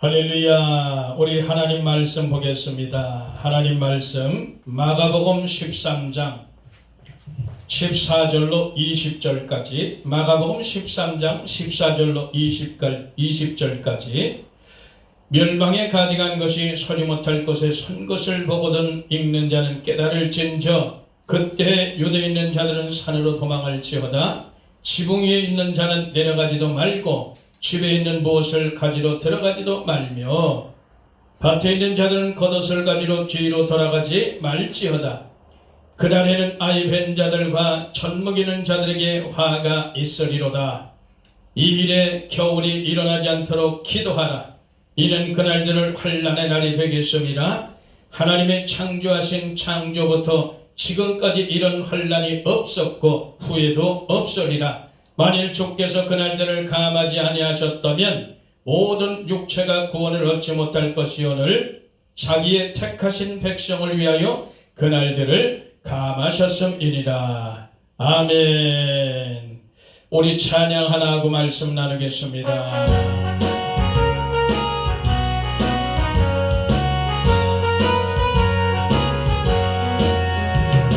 할렐루야. 우리 하나님 말씀 보겠습니다. 하나님 말씀 마가복음 13장 14절로 20절까지, 마가복음 13장 14절로 20절까지. 멸망에 가져간 것이 서지 못할 것에 선 것을 보거든 읽는 자는 깨달을진저 그때 유대에 있는 자들은 산으로 도망할지어다. 지붕 위에 있는 자는 내려가지도 말고 집에 있는 무엇을 가지러 들어가지도 말며 밭에 있는 자들은 겉옷을 가지러 뒤로 돌아가지 말지어다. 그날에는 아이 뵌 자들과 젖 먹이는 자들에게 화가 있으리로다. 이 일에 겨울이 일어나지 않도록 기도하라. 이는 그날들을 환난의 날이 되겠음이라. 하나님의 창조하신 창조부터 지금까지 이런 환난이 없었고 후에도 없으리라. 만일 주께서 그날들을 감하지 아니하셨다면 모든 육체가 구원을 얻지 못할 것이오늘 자기의 택하신 백성을 위하여 그날들을 감하셨음이니라. 아멘. 우리 찬양 하나 하고 말씀 나누겠습니다.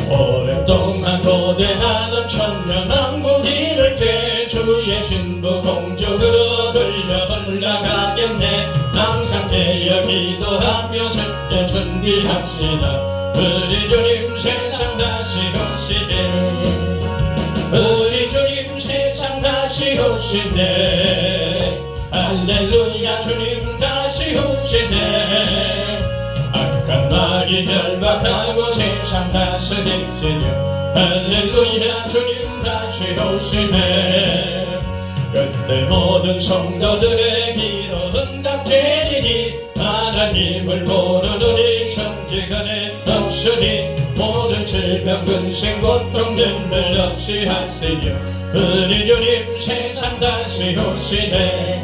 오랫동안 고대하던 천년왕국 이를 때 주의 신부 공적으로 들려 올라가겠네. 항상 깨어 기도하며 ser때 준비합시다. 우리 주님 세상 다시 오시네. 우리 주님 세상 다시 오시네. 할렐루야. 주님 다시 오시네. 악한 마귀 결박하고 세상 다스리시려. 할렐루야. 주님 다시 오시네. 그때 모든 성도들의 기도 응답되리니 하나님을 모르느니 천지간에 없으니 모든 질병 근심 고통들 없이 하시려. 우리 주님 세상 다시 오시네.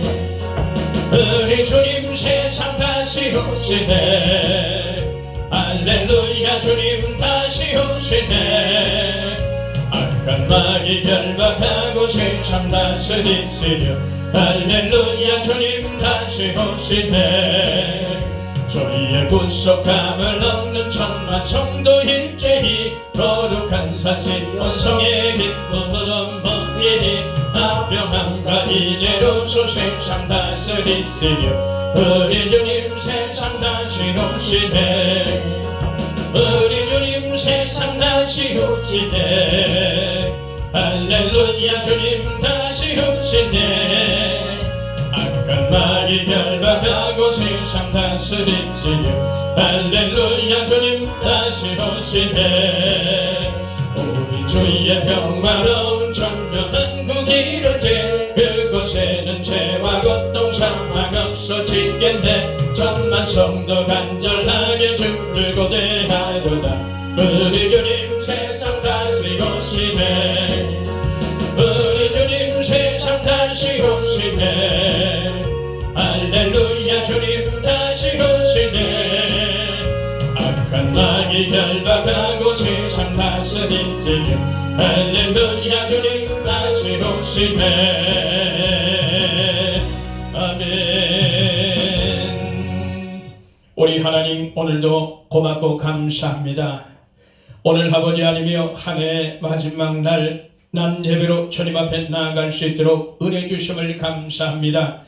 우리 주님 세상 다시 오시네. 할렐루야. 주님 다시 오시네. 악한 마귀 결박하고 세상 다스리시려. 할렐루야. 주님 다시 오시네. 주의 구속함을 얻는 천만 성도 일제히 거룩한 산신 원성의 기쁨으로 먹이니 아병함과 이래로서 세상 다스리시려. 우리 주님 세상 다시 오시네. 우리 주님 세상 다시 오시네. 할렐루야. 주님 다시 오시네. 악한 마귀 결박하고 세상 다스리시려. 할렐루야. 주님 다시 오시네. 우리 주의 평화로운 천년왕국 이룰 때 그곳에는 죄와 고통 사망 없어지겠네. 천만 성도 간절하게 주를 고대하도다. 우리 주님 세상 다시 오시네. 우리 주님 세상 다시 오시네. 할렐루야. 주님 다시 오시네. 악한 마귀 결박하고 세상 다스리시려. 할렐루야. 주님 다시 오시네. 아멘. 우리 하나님 오늘도 고맙고 감사합니다. 오늘 아버지 하나님이여 한 해 마지막 날 난 예배로 주님 앞에 나아갈 수 있도록 은혜 주심을 감사합니다.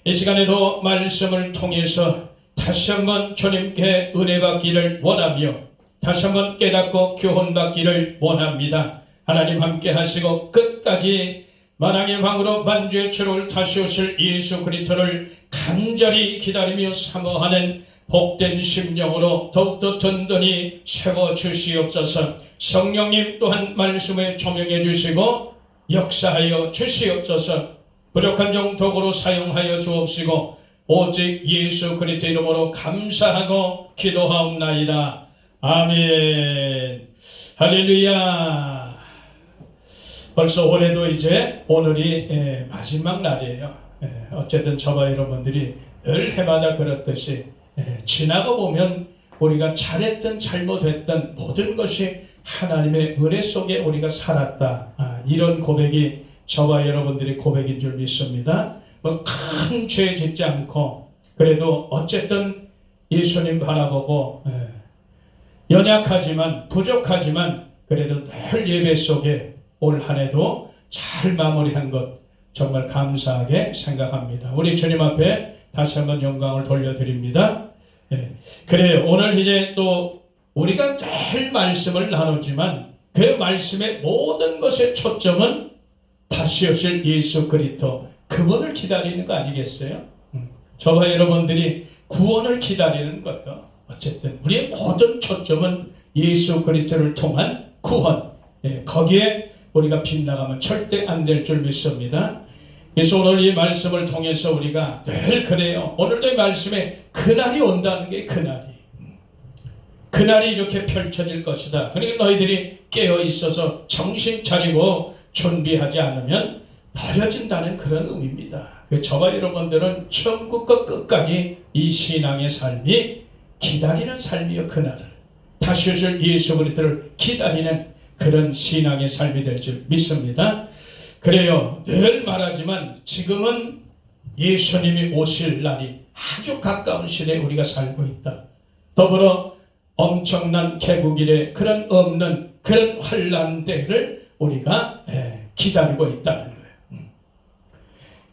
이 시간에도 말씀을 통해서 다시 한번 주님께 은혜 받기를 원하며 다시 한번 깨닫고 교훈 받기를 원합니다. 하나님 함께 하시고 끝까지 만왕의 왕으로 만주의 주를 다시 오실 예수 그리스도를 간절히 기다리며 사모하는 복된 심령으로 더욱더 든든히 세워주시옵소서. 성령님 또한 말씀에 조명해 주시고 역사하여 주시옵소서. 부족한 종 도구로 사용하여 주옵시고 오직 예수 그리스도 이름으로 감사하고 기도하옵나이다. 아멘. 할렐루야. 벌써 올해도 이제 오늘이 마지막 날이에요. 어쨌든 저와 여러분들이 늘 해마다 그렇듯이 지나고 보면 우리가 잘했든 잘못했든 모든 것이 하나님의 은혜 속에 우리가 살았다. 이런 고백이 저와 여러분들의 고백인 줄 믿습니다. 큰 죄 짓지 않고 그래도 어쨌든 예수님 바라보고 연약하지만 부족하지만 그래도 늘 예배 속에 올 한 해도 잘 마무리한 것 정말 감사하게 생각합니다. 우리 주님 앞에 다시 한번 영광을 돌려드립니다. 그래요. 오늘 이제 또 우리가 늘 말씀을 나누지만 그 말씀의 모든 것의 초점은 다시 오실 예수 그리스도 그분을 기다리는 거 아니겠어요? 저와 여러분들이 구원을 기다리는 거예요. 어쨌든 우리의 모든 초점은 예수 그리스도를 통한 구원. 거기에 우리가 빗나가면 절대 안 될 줄 믿습니다. 그래서 오늘 이 말씀을 통해서 우리가 늘 그래요. 오늘도 이 말씀에 그날이 온다는 게 그날이 이렇게 펼쳐질 것이다. 그러니까 너희들이 깨어 있어서 정신 차리고 준비하지 않으면 버려진다는 그런 의미입니다. 저와 여러분들은 처음부터 끝까지 이 신앙의 삶이 기다리는 삶이요. 그날을 다시 오실 예수 그리스도를 기다리는 그런 신앙의 삶이 될 줄 믿습니다. 그래요. 늘 말하지만 지금은 예수님이 오실 날이 아주 가까운 시대에 우리가 살고 있다. 더불어 엄청난 개국일에 그런 없는 그런 환난 때를 우리가 기다리고 있다는 거예요.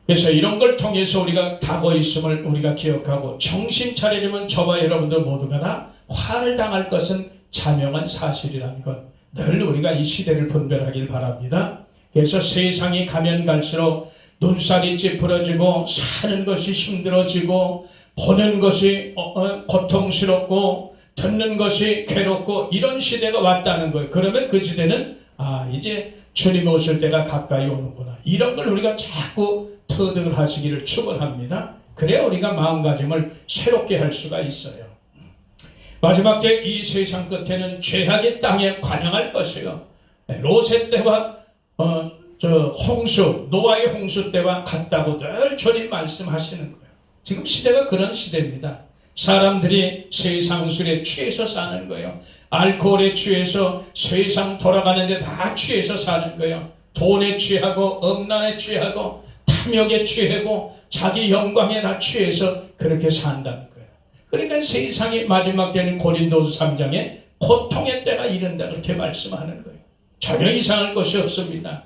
그래서 이런 걸 통해서 우리가 가고 있음을 우리가 기억하고 정신 차리려면 저와 여러분들 모두가 다 화를 당할 것은 자명한 사실이라는 것. 늘 우리가 이 시대를 분별하길 바랍니다. 그래서 세상이 가면 갈수록 눈살이 찌푸러지고 사는 것이 힘들어지고 보는 것이 고통스럽고 듣는 것이 괴롭고 이런 시대가 왔다는 거예요. 그러면 그 시대는 이제 주님 오실 때가 가까이 오는구나. 이런 걸 우리가 자꾸 터득을 하시기를 축원합니다. 그래야 우리가 마음가짐을 새롭게 할 수가 있어요. 마지막 때 이 세상 끝에는 죄악의 땅에 관영할 것이요. 롯의 때와 홍수, 노아의 홍수 때와 같다고 늘 주님 말씀하시는 거예요. 지금 시대가 그런 시대입니다. 사람들이 세상 술에 취해서 사는 거예요. 알코올에 취해서 세상 돌아가는데 다 취해서 사는 거예요. 돈에 취하고 음란에 취하고 탐욕에 취하고 자기 영광에 다 취해서 그렇게 산다는 거예요. 그러니까 세상이 마지막 때는 고린도서 3장에 고통의 때가 이른다 그렇게 말씀하는 거예요. 전혀 이상할 것이 없습니다.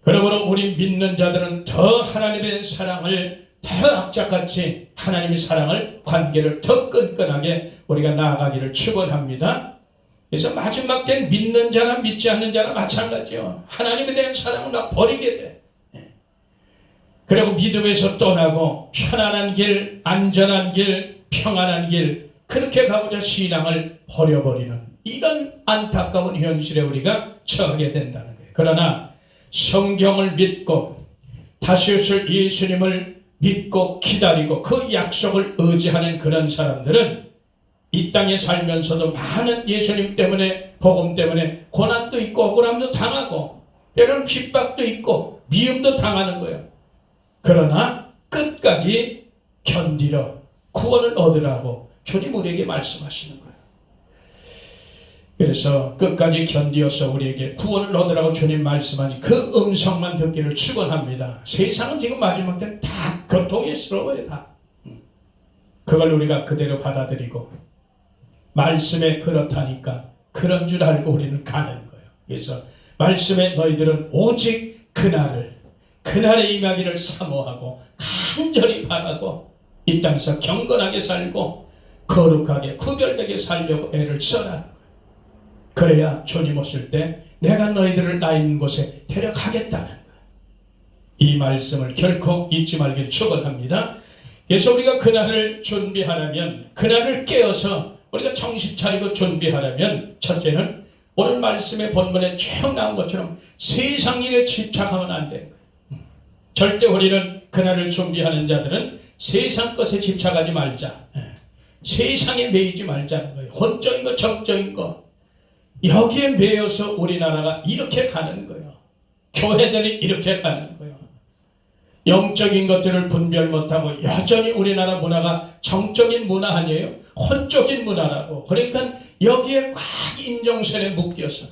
그러므로 우리 믿는 자들은 더 하나님의 사랑을 더 악착같이 하나님의 사랑을 관계를 더 끈끈하게 우리가 나아가기를 축원합니다. 그래서 마지막 때는 믿는 자나 믿지 않는 자나 마찬가지요. 하나님에 대한 사랑을 막 버리게 돼. 그리고 믿음에서 떠나고 편안한 길, 안전한 길, 평안한 길 그렇게 가고자 신앙을 버려버리는 이런 안타까운 현실에 우리가 처하게 된다는 거예요. 그러나 성경을 믿고 다시 오실 예수님을 믿고 기다리고 그 약속을 의지하는 그런 사람들은 이 땅에 살면서도 많은 예수님 때문에 복음 때문에 고난도 있고 억울함도 당하고 때로는 핍박도 있고 미움도 당하는 거예요. 그러나 끝까지 견디러 구원을 얻으라고 주님 우리에게 말씀하시는 거예요. 그래서 끝까지 견디어서 우리에게 구원을 얻으라고 주님 말씀하신 그 음성만 듣기를 축원합니다. 세상은 지금 마지막 때는 다 고통스러워요. 다. 그걸 우리가 그대로 받아들이고 말씀에 그렇다니까 그런 줄 알고 우리는 가는 거예요. 그래서 말씀에 너희들은 오직 그날의 임하기를 사모하고 간절히 바라고 이 땅에서 경건하게 살고 거룩하게 구별되게 살려고 애를 써라는 거예요. 그래야 주님 오실 때 내가 너희들을 나 있는 곳에 데려가겠다는 거예요. 이 말씀을 결코 잊지 말기를 축원합니다. 그래서 우리가 그날을 준비하려면 그날을 깨어서 우리가 정신 차리고 준비하려면 첫째는 오늘 말씀의 본문에 쭉 나온 것처럼 세상 일에 집착하면 안 되는 거예요. 절대 우리는 그날을 준비하는 자들은 세상 것에 집착하지 말자. 세상에 매이지 말자는 거예요. 혼적인 거 정적인 거 여기에 매여서 우리나라가 이렇게 가는 거예요. 교회들이 이렇게 가는 거예요. 영적인 것들을 분별 못하고 여전히 우리나라 문화가 정적인 문화 아니에요. 혼적인 문화라고. 그러니까 여기에 꽉 인정선에 묶여서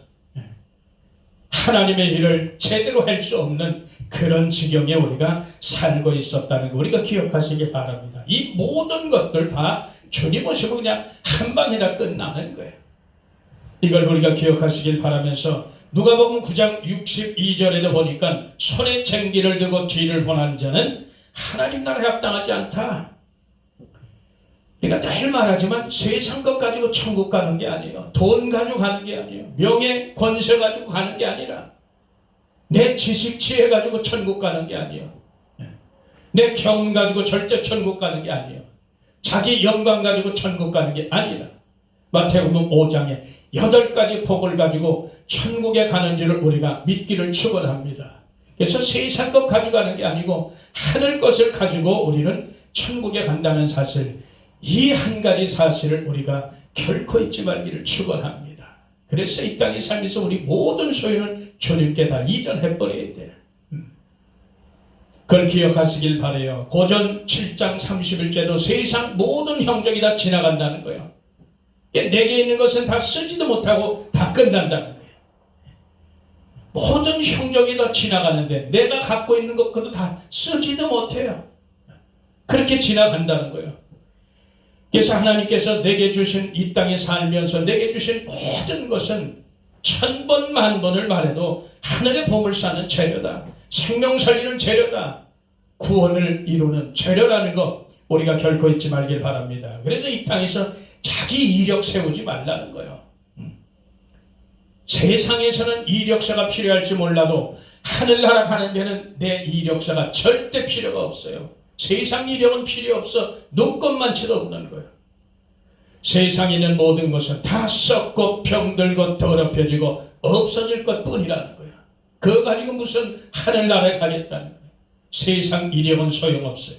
하나님의 일을 제대로 할 수 없는 그런 지경에 우리가 살고 있었다는 거 우리가 기억하시기 바랍니다. 이 모든 것들 다 주님 오시면 그냥 한 방에 다 끝나는 거예요. 이걸 우리가 기억하시길 바라면서 누가복음 9장 62절에도 보니까 손에 쟁기를 들고 뒤를 보는 자는 하나님 나라에 합당하지 않다. 그러니까 늘 말하지만 세상 것 가지고 천국 가는 게 아니에요. 돈 가지고 가는 게 아니에요. 명예, 권세 가지고 가는 게 아니라 내 지식, 지혜 가지고 천국 가는 게 아니에요. 내 경험 가지고 절대 천국 가는 게 아니에요. 자기 영광 가지고 천국 가는 게 아니라 마태복음 5장에 8가지 복을 가지고 천국에 가는 줄을 우리가 믿기를 축원합니다. 그래서 세상 것 가져가는 게 아니고 하늘 것을 가지고 우리는 천국에 간다는 사실, 이 한 가지 사실을 우리가 결코 잊지 말기를 축원합니다. 그래서 이 땅에 살면서 우리 모든 소유는 주님께 다 이전해버려야 돼요. 그걸 기억하시길 바라요. 고전 7장 31절도 세상 모든 형적이 다 지나간다는 거예요. 내게 있는 것은 다 쓰지도 못하고 다 끝난다는 거예요. 모든 형적이 다 지나가는데 내가 갖고 있는 것 그것도 다 쓰지도 못해요. 그렇게 지나간다는 거예요. 그래서 하나님께서 내게 주신 이 땅에 살면서 내게 주신 모든 것은 1000번 만번을 말해도 하늘의 보물 쌓는 재료다. 생명 살리는 재료다. 구원을 이루는 재료라는 거 우리가 결코 잊지 말길 바랍니다. 그래서 이 땅에서 자기 이력 세우지 말라는 거예요. 세상에서는 이력서가 필요할지 몰라도 하늘나라 가는 데는 내 이력서가 절대 필요가 없어요. 세상 이력은 필요 없어. 눈꼽만치도 없는 거예요. 세상에 있는 모든 것은 다 썩고 병들고 더럽혀지고 없어질 것뿐이라는 거예요. 그거 가지고 무슨 하늘나라에 가겠다는 거예요. 세상 이력은 소용없어요.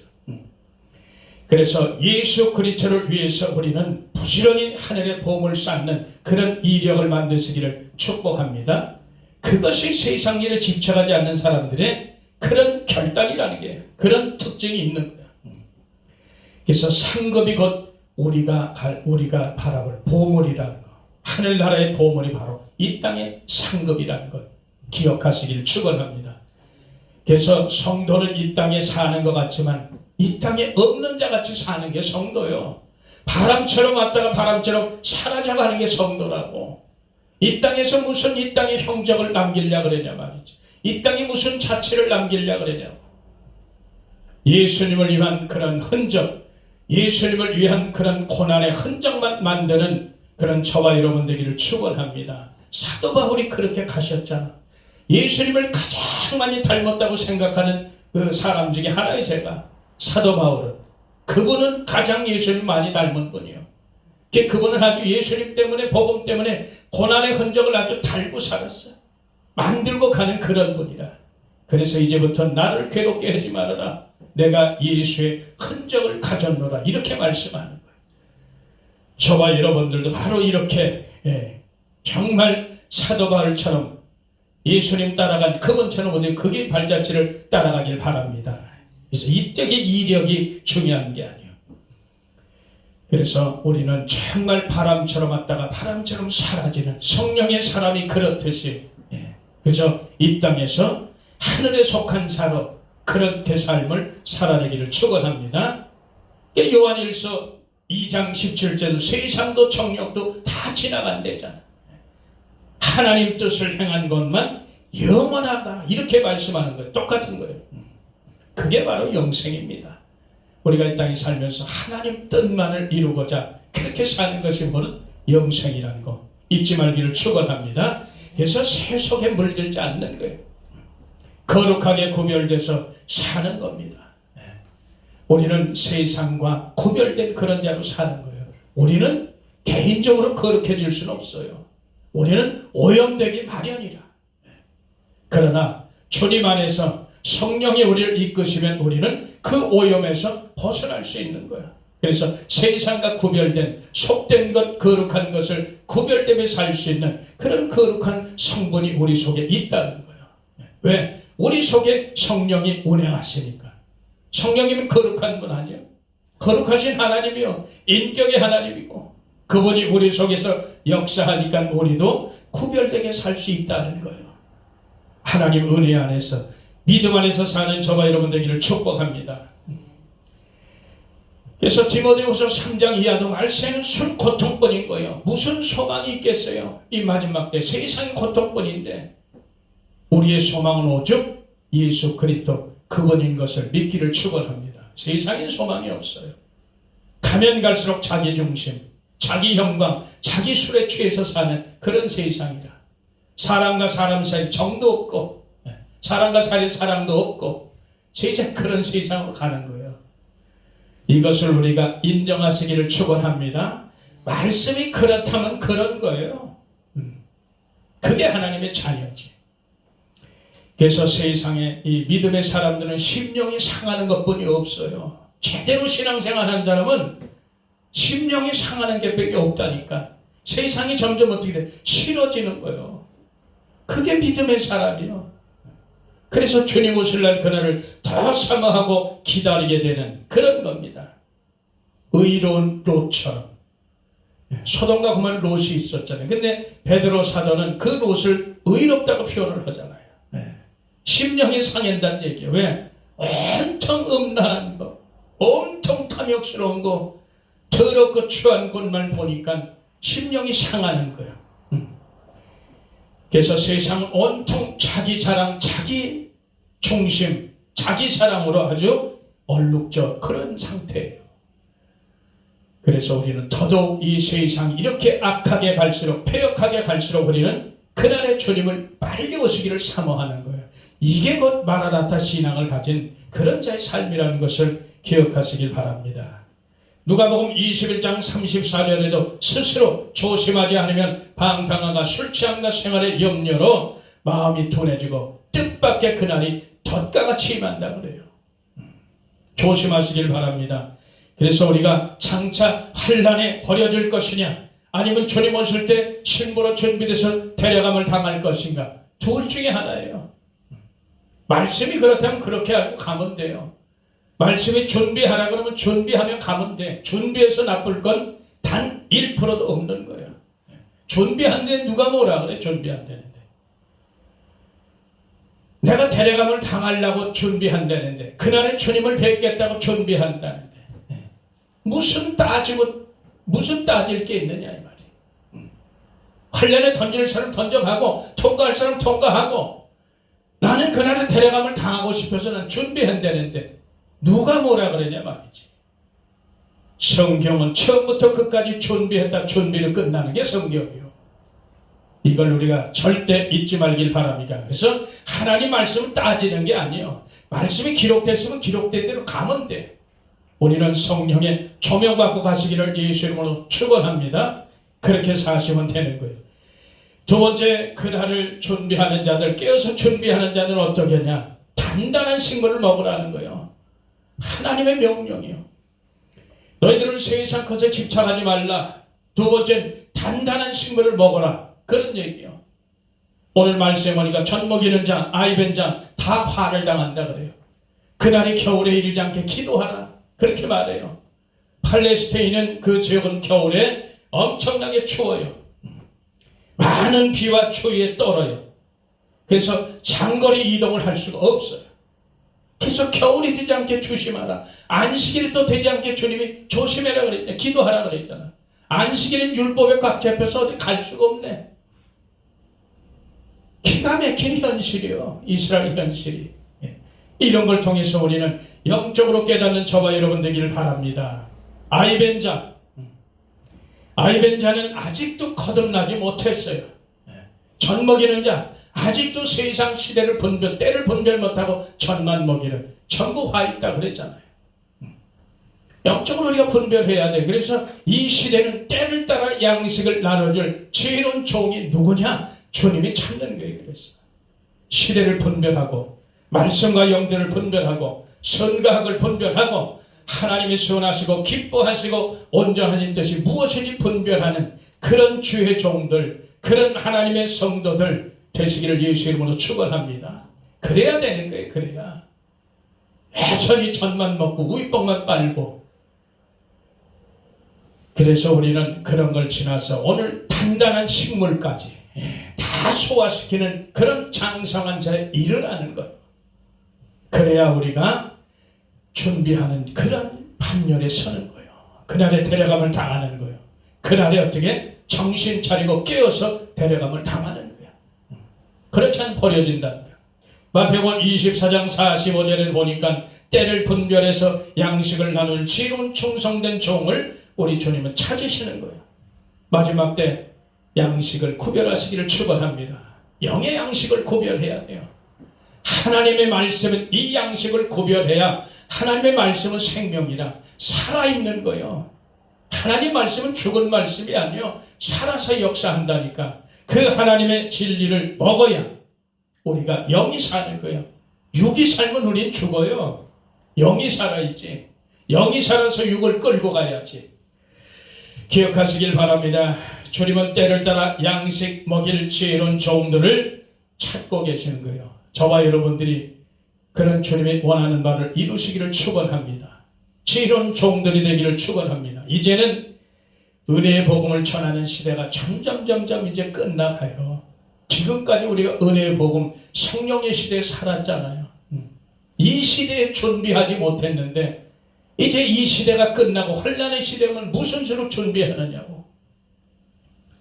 그래서 예수 그리스도를 위해서 우리는 부지런히 하늘의 보물 쌓는 그런 이력을 만드시기를 축복합니다. 그것이 세상 일에 집착하지 않는 사람들의 그런 결단이라는 게 그런 특징이 있는 거예요. 그래서 상급이 곧 우리가 바라볼 보물이라는 거, 하늘나라의 보물이 바로 이 땅의 상급이라는 것 기억하시기를 축원합니다. 그래서 성도는 이 땅에 사는 것 같지만 이 땅에 없는 자 같이 사는 게 성도요. 바람처럼 왔다가 바람처럼 사라져가는 게 성도라고. 이 땅에서 무슨 이 땅의 형적을 남기려고 그러냐 말이지. 이 땅에 무슨 자취를 남기려고 그러냐고. 예수님을 위한 그런 흔적, 예수님을 위한 그런 고난의 흔적만 만드는 그런 저와 여러분 되기를 축원합니다. 사도 바울이 그렇게 가셨잖아. 예수님을 가장 많이 닮았다고 생각하는 그 사람 중에 하나의 제가 사도 바울은, 그분은 가장 예수님을 많이 닮은 분이에요. 그분은 아주 예수님 때문에, 복음 때문에 고난의 흔적을 아주 달고 살았어요. 만들고 가는 그런 분이라. 그래서 이제부터 나를 괴롭게 하지 말아라. 내가 예수의 흔적을 가졌노라. 이렇게 말씀하는 거예요. 저와 여러분들도 바로 이렇게 정말 사도 바울처럼 예수님 따라간 그분처럼 어디 그게 발자취를 따라가길 바랍니다. 그래서 이쪽의 이력이 중요한 게 아니에요. 그래서 우리는 정말 바람처럼 왔다가 바람처럼 사라지는 성령의 사람이 그렇듯이 그저 이 땅에서 하늘에 속한 사로 그렇게 삶을 살아내기를 축원합니다. 요한일서 2장 17절도 세상도 정욕도 다 지나간대잖아. 하나님 뜻을 행한 것만 영원하다 이렇게 말씀하는 거예요. 똑같은 거예요. 그게 바로 영생입니다. 우리가 이 땅에 살면서 하나님 뜻만을 이루고자 그렇게 사는 것이 바로 영생이라는 거 잊지 말기를 축원합니다. 그래서 세속에 물들지 않는 거예요. 거룩하게 구별돼서 사는 겁니다. 우리는 세상과 구별된 그런 자로 사는 거예요. 우리는 개인적으로 거룩해질 수는 없어요. 우리는 오염되기 마련이라. 그러나 주님 안에서 성령이 우리를 이끄시면 우리는 그 오염에서 벗어날 수 있는 거야. 그래서 세상과 구별된 속된 것, 거룩한 것을 구별되며 살 수 있는 그런 거룩한 성분이 우리 속에 있다는 거예요. 왜? 우리 속에 성령이 운행하시니까. 성령님은 거룩한 분 아니에요? 거룩하신 하나님이요. 인격의 하나님이고 그분이 우리 속에서 역사하니까 우리도 구별되게 살 수 있다는 거예요. 하나님 은혜 안에서 믿음 안에서 사는 저와 여러분 되기를 축복합니다. 그래서 디모데후서 3장 이하도 말세는 순 고통뿐인 거예요. 무슨 소망이 있겠어요? 이 마지막 때 세상이 고통뿐인데 우리의 소망은 오직 예수 그리스도 그분인 것을 믿기를 축원합니다. 세상엔 소망이 없어요. 가면 갈수록 자기 중심, 자기 영광, 자기 술에 취해서 사는 그런 세상이라. 사람과 사람 사이 정도 없고 사람과 사이 사랑도 없고 세상 그런 세상으로 가는 거예요. 이것을 우리가 인정하시기를 축원합니다. 말씀이 그렇다면 그런 거예요. 그게 하나님의 자녀지. 그래서 세상에 이 믿음의 사람들은 심령이 상하는 것뿐이 없어요. 제대로 신앙생활하는 사람은 심령이 상하는 게 밖에 없다니까. 세상이 점점 어떻게 돼? 싫어지는 거예요. 그게 믿음의 사람이요. 그래서 주님 오실 날 그날을 더 사모하고 기다리게 되는 그런 겁니다. 의로운 롯처럼. 소돔과 고모라에 롯이 있었잖아요. 근데 베드로 사도는 그 롯을 의롭다고 표현을 하잖아요. 심령이 상한다는 얘기예요. 왜? 온통 음란한 거, 온통 탐욕스러운 거, 더럽고 추한 것만 보니까 심령이 상하는 거예요. 그래서 세상은 온통 자기 자랑, 자기 중심, 자기 사랑으로 아주 얼룩져 그런 상태예요. 그래서 우리는 더더욱 이 세상이 이렇게 악하게 갈수록, 폐역하게 갈수록 우리는 그날의 주님을 빨리 오시기를 사모하는 거예요. 이게 곧 마라나타 신앙을 가진 그런 자의 삶이라는 것을 기억하시길 바랍니다. 누가복음 21장 34절에도 스스로 조심하지 않으면 방탕함과 술 취함과 생활의 염려로 마음이 둔해지고 뜻밖의 그날이 덫과같이 임한다 그래요. 조심하시길 바랍니다. 그래서 우리가 장차 환난에 버려질 것이냐 아니면 주님 오실 때 신부로 준비돼서 데려감을 당할 것인가, 둘 중에 하나예요. 말씀이 그렇다면 그렇게 하고 가면 돼요. 말씀이 준비하라 그러면 준비하면 가면 돼. 준비해서 나쁠 건 단 1%도 없는 거예요. 준비한데 누가 뭐라 그래? 준비한다는데. 내가 데려감을 당하려고 준비한다는데, 그날에 주님을 뵙겠다고 준비한다는데, 무슨 따질 게 있느냐 이 말이에요. 환난에 던질 사람 던져가고 통과할 사람 통과하고, 나는 그날에 데려감을 당하고 싶어서 난 준비한다는데 누가 뭐라 그러냐 말이지. 성경은 처음부터 끝까지 준비했다 준비를 끝나는 게 성경이요. 이걸 우리가 절대 잊지 말길 바랍니다. 그래서 하나님 말씀을 따지는 게 아니에요. 말씀이 기록됐으면 기록된 대로 가면 돼. 우리는 성령의 조명받고 가시기를 예수 이름으로 축원합니다. 그렇게 사시면 되는 거예요. 두 번째, 그날을 준비하는 자들, 깨어서 준비하는 자는 어떻게 하냐? 단단한 식물을 먹으라는 거예요. 하나님의 명령이요. 너희들은 세상 것에 집착하지 말라. 두 번째는 단단한 식물을 먹어라. 그런 얘기예요. 오늘 말씀에 보니까 젖 먹이는 자, 아이 뵌 자 다 화를 당한다 그래요. 그날이 겨울에 이르지 않게 기도하라. 그렇게 말해요. 팔레스타인은 그 지역은 겨울에 엄청나게 추워요. 많은 비와 추위에 떨어요. 그래서 장거리 이동을 할 수가 없어요. 그래서 겨울이 되지 않게 조심하라. 안식일이 또 되지 않게 주님이 조심해라 그랬잖아. 기도하라 그랬잖아. 안식일은 율법에 꽉 잡혀서 어디 갈 수가 없네. 기가 막힌 현실이요. 이스라엘 현실이. 이런 걸 통해서 우리는 영적으로 깨닫는 저와 여러분 되기를 바랍니다. 아이 뵌 자. 아이 뵌 자는 아직도 거듭나지 못했어요. 젖 먹이는 자, 아직도 세상 시대를 때를 분별 못하고 젖만 먹이는, 전부 화 있다 그랬잖아요. 영적으로 우리가 분별해야 돼. 그래서 이 시대는 때를 따라 양식을 나눠줄 지혜로운 종이 누구냐? 주님이 찾는 거예요. 그래서 시대를 분별하고 말씀과 영들을 분별하고 선과 악을 분별하고 하나님이 선하시고 기뻐하시고 온전하신 뜻이 무엇인지 분별하는 그런 주의 종들, 그런 하나님의 성도들 되시기를 예수 이름으로 축원합니다. 그래야 되는 거예요. 그래야. 애천히 젖만 먹고 우유떡만 빨고. 그래서 우리는 그런 걸 지나서 오늘 단단한 식물까지 다 소화시키는 그런 장성한 자에 이르라는 것. 그래야 우리가 준비하는 그런 반열에 서는 거예요. 그날에 데려감을 당하는 거예요. 그날에 어떻게 정신 차리고 깨어서 데려감을 당하는 거예요. 그렇지 않으면 버려진다. 마태복음 24장 45절에 보니까 때를 분별해서 양식을 나눌 지혜로운 충성된 종을 우리 주님은 찾으시는 거예요. 마지막 때 양식을 구별하시기를 축원합니다. 영의 양식을 구별해야 돼요. 하나님의 말씀은 이 양식을 구별해야 하나님의 말씀은 생명이라 살아있는 거예요. 하나님 말씀은 죽은 말씀이 아니요 살아서 역사한다니까. 그 하나님의 진리를 먹어야 우리가 영이 사는 거예요. 육이 살면 우린 죽어요. 영이 살아있지. 영이 살아서 육을 끌고 가야지. 기억하시길 바랍니다. 주님은 때를 따라 양식 먹일 지혜로운 종들을 찾고 계시는 거예요. 저와 여러분들이 그런 주님이 원하는 바를 이루시기를 축원합니다. 지혜로운 종들이 되기를 축원합니다. 이제는 은혜의 복음을 전하는 시대가 점점 이제 끝나가요. 지금까지 우리가 은혜의 복음, 성령의 시대에 살았잖아요. 이 시대에 준비하지 못했는데 이제 이 시대가 끝나고 환난의 시대면 무슨 수로 준비하느냐고.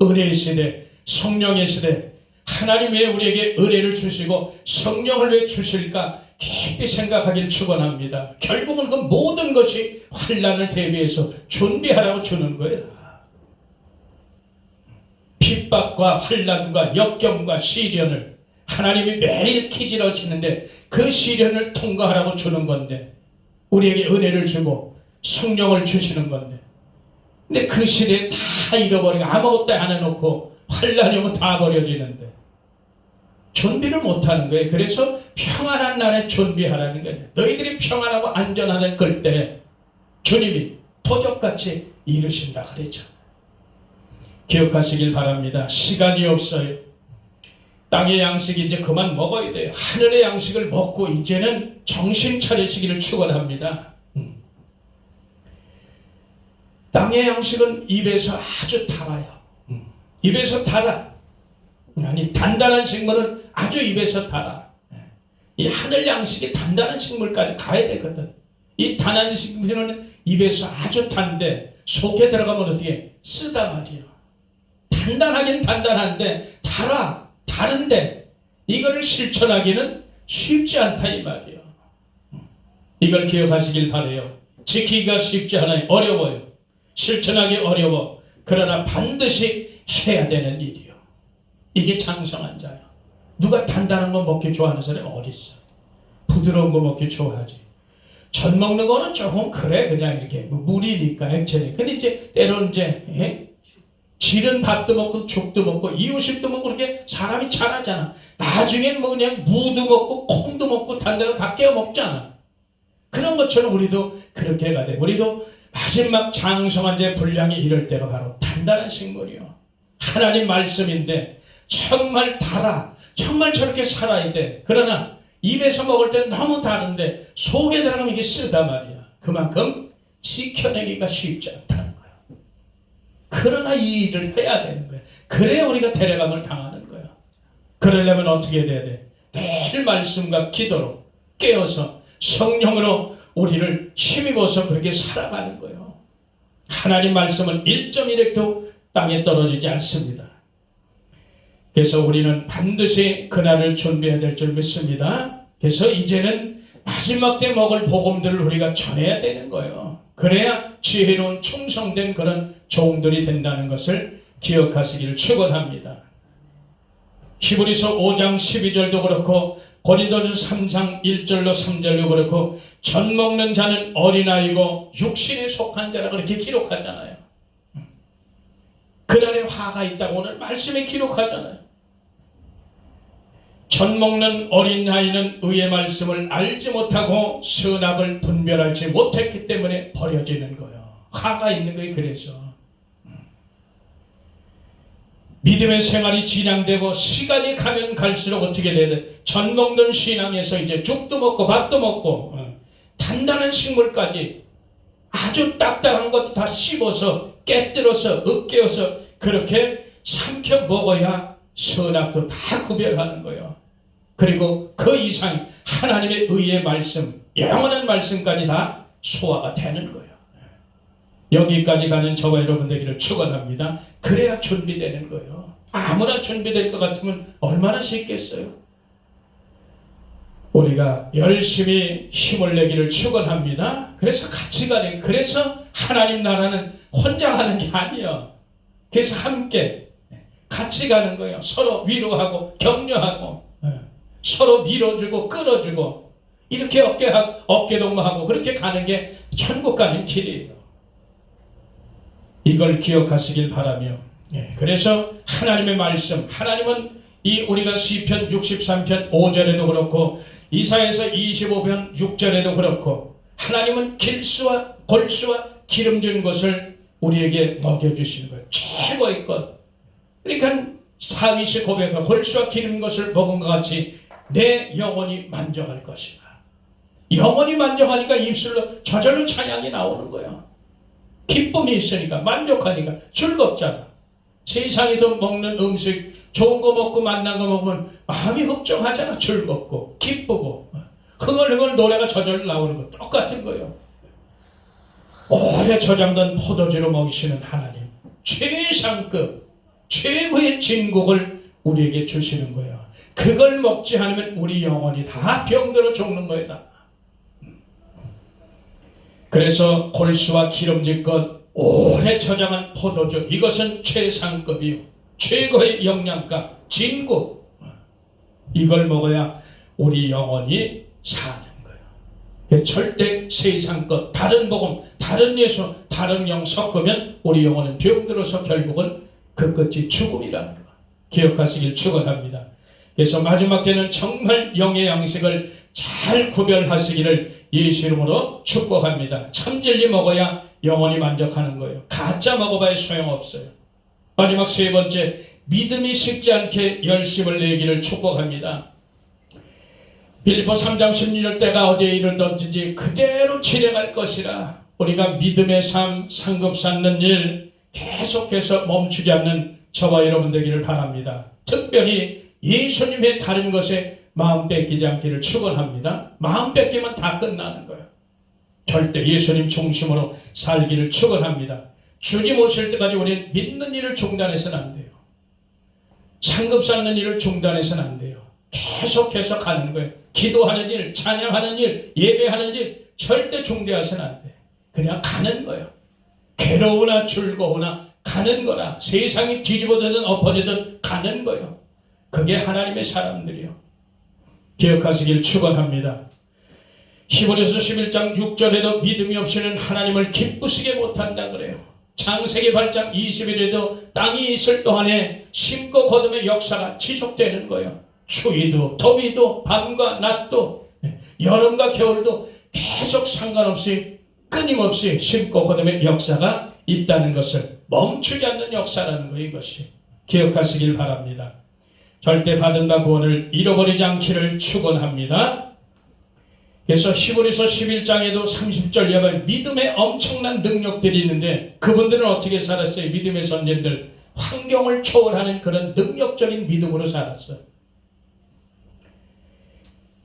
은혜의 시대, 성령의 시대, 하나님 왜 우리에게 은혜를 주시고 성령을 왜 주실까 깊이 생각하기를 축원합니다. 결국은 그 모든 것이 환난을 대비해서 준비하라고 주는 거예요. 핍박과 환난과 역경과 시련을 하나님이 매일 기질하시는데 그 시련을 통과하라고 주는 건데 우리에게 은혜를 주고 성령을 주시는 건데 근데 그 시대에 다 잃어버리고 아무것도 안 해놓고 환난이 오면 다 버려지는데 준비를 못하는 거예요. 그래서 평안한 날에 준비하라는 거예요. 너희들이 평안하고 안전하게 끌 때 주님이 도적같이 이루신다 그랬잖아요. 기억하시길 바랍니다. 시간이 없어요. 땅의 양식 이제 그만 먹어야 돼요. 하늘의 양식을 먹고 이제는 정신 차리시기를 축원합니다. 땅의 양식은 입에서 아주 달아요. 입에서 달아. 아니 단단한 식물은 아주 입에서 달아. 이 하늘 양식이 단단한 식물까지 가야 되거든. 이 단단한 식물은 입에서 아주 단데 속에 들어가면 어떻게 쓰다 말이야. 단단하긴 단단한데 달아. 다른데 이거를 실천하기는 쉽지 않다 이 말이에요. 이걸 기억하시길 바라요. 지키기가 쉽지 않아요. 어려워요. 실천하기 어려워. 그러나 반드시 해야 되는 일이요. 이게 장성한 자야. 누가 단단한 거 먹기 좋아하는 사람이 어디 있어? 부드러운 거 먹기 좋아하지. 전 먹는 거는 조금 그래 그냥 이렇게 물이니까 액체니까. 근데 이제 때로는 이제 질은 밥도 먹고 죽도 먹고 이유식도 먹고 그렇게 사람이 잘하잖아. 나중엔 뭐 그냥 무도 먹고 콩도 먹고 단단한 다 깨워 먹잖아. 그런 것처럼 우리도 그렇게 해야 돼. 우리도 마지막 장성한 자 분량이 이럴 때가 바로 단단한 식물이요. 하나님 말씀인데 정말 달아. 정말 저렇게 살아야 돼. 그러나 입에서 먹을 때 너무 다른데 속에 들어가면 이게 쓰다 말이야. 그만큼 지켜내기가 쉽지 않다는 거야. 그러나 이 일을 해야 되는 거야. 그래야 우리가 데려감을 당하는 거야. 그러려면 어떻게 돼야 돼? 매일 말씀과 기도로 깨어서 성령으로 우리를 힘입어서 그렇게 살아가는 거예요. 하나님 말씀은 1.1획도 땅에 떨어지지 않습니다. 그래서 우리는 반드시 그날을 준비해야 될 줄 믿습니다. 그래서 이제는 마지막 때 먹을 복음들을 우리가 전해야 되는 거예요. 그래야 지혜로운 충성된 그런 종들이 된다는 것을 기억하시기를 축원합니다. 히브리서 5장 12절도 그렇고 고린도전서 3장 1절로 3절도 그렇고 젖 먹는 자는 어린아이고 육신에 속한 자라 그렇게 기록하잖아요. 그날에 화가 있다고 오늘 말씀에 기록하잖아요. 젖 먹는 어린아이는 의의 말씀을 알지 못하고 선악을 분별하지 못했기 때문에 버려지는 거예요. 화가 있는 거예요. 그래서 믿음의 생활이 진양되고 시간이 가면 갈수록 어떻게 돼야 돼? 젖 먹는 신앙에서 이제 죽도 먹고 밥도 먹고 단단한 식물까지 아주 딱딱한 것도 다 씹어서 깨뜨려서 으깨어서 그렇게 삼켜 먹어야 선악도 다 구별하는 거예요. 그리고 그 이상 하나님의 의의 말씀, 영원한 말씀까지 다 소화가 되는 거예요. 여기까지 가는 저와 여러분 되기를 축원합니다. 그래야 준비되는 거예요. 아무나 준비될 것 같으면 얼마나 쉽겠어요. 우리가 열심히 힘을 내기를 축원합니다. 그래서 같이 가는, 그래서 하나님 나라는 혼자 가는 게 아니에요. 그래서 함께 같이 가는 거예요. 서로 위로하고 격려하고 서로 밀어주고 끌어주고 이렇게 어깨동무하고 그렇게 가는 게 천국 가는 길이에요. 이걸 기억하시길 바라며, 그래서 하나님의 말씀, 하나님은 이 우리가 시편 63편 5절에도 그렇고 이사야서 25편 6절에도 그렇고 하나님은 길수와 골수와 기름진 것을 우리에게 먹여주시는 거예요. 최고의 것. 그러니까 다윗이 고백하고 골수와 기름진 것을 먹은 것 같이 내 영혼이 만족할 것이다. 영혼이 만족하니까 입술로 저절로 찬양이 나오는 거예요. 기쁨이 있으니까, 만족하니까 즐겁잖아. 세상에도 먹는 음식 좋은 거 먹고 맛난 거 먹으면 마음이 흡족하잖아. 즐겁고 기쁘고 흥얼흥얼 노래가 저절로 나오는 거 똑같은 거예요. 오래 저장된 포도주로 먹이시는 하나님, 최상급 최고의 진국을 우리에게 주시는 거예요. 그걸 먹지 않으면 우리 영혼이 다 병들어 죽는 거예요. 그래서 골수와 기름진 것, 오래 저장한 포도주, 이것은 최상급이요, 최고의 영양가, 진국. 이걸 먹어야 우리 영혼이 사는 거예요. 절대 세상 것, 다른 복음, 다른 예수, 다른 영 섞으면 우리 영혼은 병들어서 결국은 그 끝이 죽음이라는 거 기억하시길 축원합니다. 그래서 마지막 때는 정말 영의 양식을 잘 구별하시기를 예수 이름으로 축복합니다. 참진리 먹어야 영원히 만족하는 거예요. 가짜 먹어봐야 소용없어요. 마지막 세 번째, 믿음이 식지 않게 열심을 내기를 축복합니다. 빌립보 3장 16절 때가 어디에 이르렀든지 그대로 진행할 것이라. 우리가 믿음의 삶, 상급 쌓는 일 계속해서 멈추지 않는 저와 여러분 되기를 바랍니다. 특별히 예수님의 다른 것에 마음 뺏기지 않기를 축원합니다. 마음 뺏기면 다 끝나는 거예요. 절대 예수님 중심으로 살기를 축원합니다. 주님 오실 때까지 우리는 믿는 일을 중단해서는 안 돼요. 상급 쌓는 일을 중단해서는 안 돼요. 계속해서 가는 거예요. 기도하는 일, 찬양하는 일, 예배하는 일 절대 중단해서는 안 돼요. 그냥 가는 거예요. 괴로우나 즐거우나 가는 거라. 세상이 뒤집어지든 엎어지든 가는 거예요. 그게 하나님의 사람들이요. 기억하시길 축원합니다. 히브리서 11장 6절에도 믿음이 없이는 하나님을 기쁘시게 못한다 그래요. 창세기 8장 20일에도 땅이 있을 동안에 심고 거둠의 역사가 지속되는 거예요. 추위도 더위도 밤과 낮도 여름과 겨울도 계속 상관없이 끊임없이 심고 거둠의 역사가 있다는 것을 멈추지 않는 역사라는 거예요. 이것이 기억하시길 바랍니다. 절대 받은 바 구원을 잃어버리지 않기를 축원합니다. 그래서 히브리서 11장에도 30절 여러분 믿음의 엄청난 능력들이 있는데 그분들은 어떻게 살았어요? 믿음의 선진들 환경을 초월하는 그런 능력적인 믿음으로 살았어요.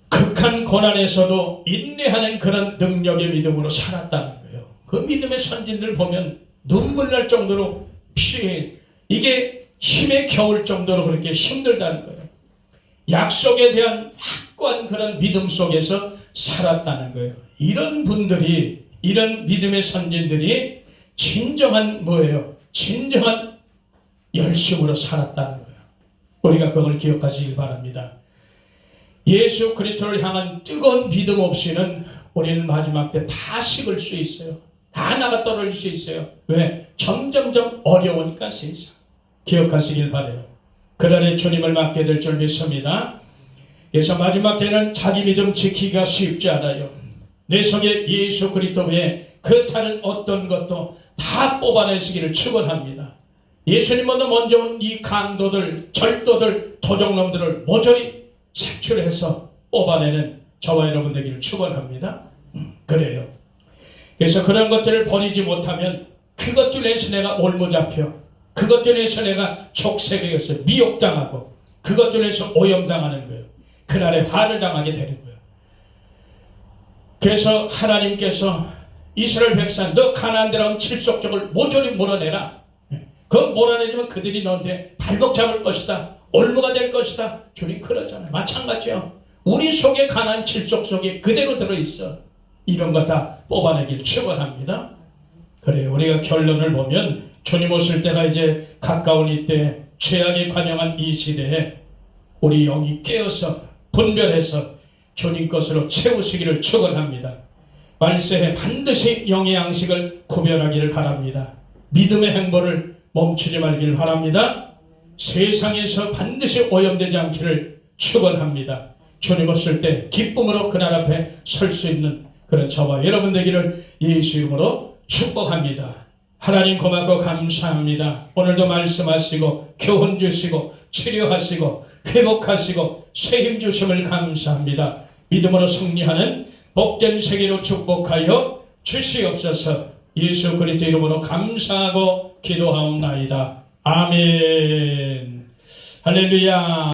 극한 고난에서도 인내하는 그런 능력의 믿음으로 살았다는 거예요. 그 믿음의 선진들 보면 눈물 날 정도로 이게 힘에 겨울 정도로 그렇게 힘들다는 거예요. 약속에 대한 확고한 그런 믿음 속에서 살았다는 거예요. 이런 분들이, 이런 믿음의 선진들이 진정한 뭐예요? 진정한 열심으로 살았다는 거예요. 우리가 그걸 기억하시길 바랍니다. 예수 그리스도를 향한 뜨거운 믿음 없이는 우리는 마지막 때 다 식을 수 있어요. 다 나가 떨어질 수 있어요. 왜? 점점점 어려우니까 세상. 기억하시길 바라요. 그날에 주님을 맞게 될 줄 믿습니다. 그래서 마지막 때는 자기 믿음 지키기가 쉽지 않아요. 내 속에 예수 그리스도 외에 그 다른 어떤 것도 다 뽑아내시기를 축원합니다. 예수님보다 먼저 온 이 강도들, 절도들, 도적놈들을 모조리 색출해서 뽑아내는 저와 여러분 되기를 축원합니다. 그래요. 그래서 그런 것들을 버리지 못하면 그것들에서 내가 올무잡혀, 그것들에서 내가 족쇄되어서 미혹당하고 그것들에서 오염당하는 거예요. 그날에 화를 당하게 되는 거예요. 그래서 하나님께서 이스라엘 백성 너 가나안 들어가면 칠족족을 모조리 몰아내라. 그건 몰아내지만 그들이 너한테 발목 잡을 것이다. 올무가 될 것이다. 주님 그러잖아요. 마찬가지요. 우리 속에 가나안 칠족 속에 그대로 들어있어. 이런 거 다 뽑아내길 축원합니다. 그래요. 우리가 결론을 보면 주님 오실 때가 이제 가까운 이때 죄악에 관영한 이 시대에 우리 영이 깨어서 분별해서 주님 것으로 채우시기를 축원합니다. 말세에 반드시 영의 양식을 구별하기를 바랍니다. 믿음의 행보를 멈추지 말기를 바랍니다. 세상에서 반드시 오염되지 않기를 축원합니다. 주님 오실 때 기쁨으로 그날 앞에 설 수 있는 그런 저와 여러분 되기를 예수 이름으로 축복합니다. 하나님 고맙고 감사합니다. 오늘도 말씀하시고 교훈 주시고 치료하시고 회복하시고 새 힘 주심을 감사합니다. 믿음으로 승리하는 복된 세계로 축복하여 주시옵소서. 예수 그리스도 이름으로 감사하고 기도하옵나이다. 아멘. 할렐루야.